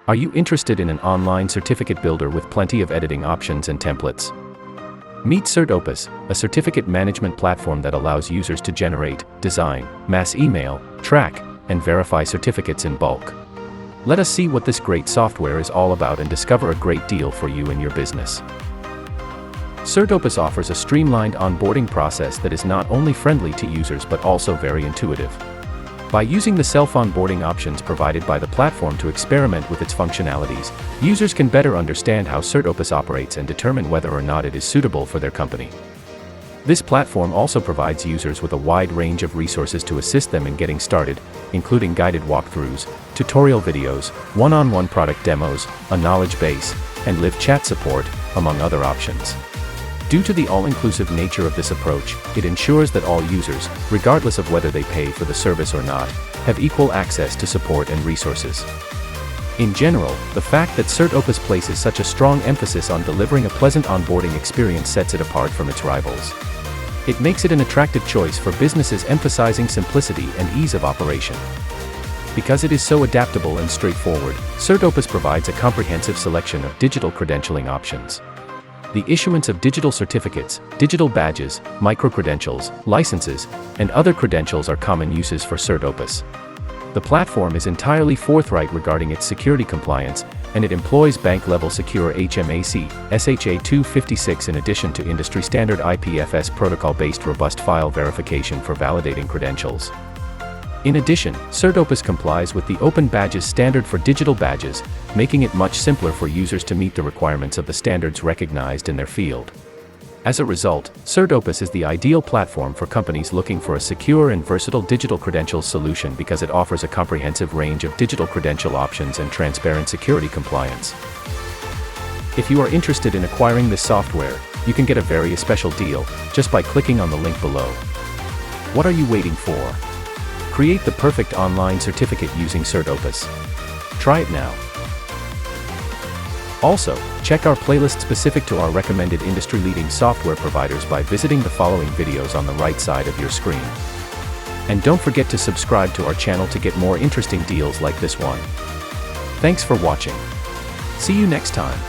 Are you interested in an online certificate builder with plenty of editing options and templates? Meet Certopus, a certificate management platform that allows users to generate, design, mass email, track, and verify certificates in bulk. Let us see what this great software is all about and discover a great deal for you and your business. Certopus offers a streamlined onboarding process that is not only friendly to users but also very intuitive. By using the self-onboarding options provided by the platform to experiment with its functionalities, users can better understand how Certopus operates and determine whether or not it is suitable for their company. This platform also provides users with a wide range of resources to assist them in getting started, including guided walkthroughs, tutorial videos, one-on-one product demos, a knowledge base, and live chat support, among other options. Due to the all-inclusive nature of this approach, it ensures that all users, regardless of whether they pay for the service or not, have equal access to support and resources. In general, the fact that Certopus places such a strong emphasis on delivering a pleasant onboarding experience sets it apart from its rivals. It makes it an attractive choice for businesses emphasizing simplicity and ease of operation. Because it is so adaptable and straightforward, Certopus provides a comprehensive selection of digital credentialing options. The issuance of digital certificates, digital badges, micro-credentials, licenses, and other credentials are common uses for Certopus. The platform is entirely forthright regarding its security compliance, and it employs bank-level secure HMAC, SHA-256 in addition to industry-standard IPFS protocol-based robust file verification for validating credentials. In addition, Certopus complies with the Open Badges standard for digital badges, making it much simpler for users to meet the requirements of the standards recognized in their field. As a result, Certopus is the ideal platform for companies looking for a secure and versatile digital credentials solution because it offers a comprehensive range of digital credential options and transparent security compliance. If you are interested in acquiring this software, you can get a very special deal just by clicking on the link below. What are you waiting for? Create the perfect online certificate using Certopus. Try it now. Also, check our playlist specific to our recommended industry-leading software providers by visiting the following videos on the right side of your screen. And don't forget to subscribe to our channel to get more interesting deals like this one. Thanks for watching. See you next time.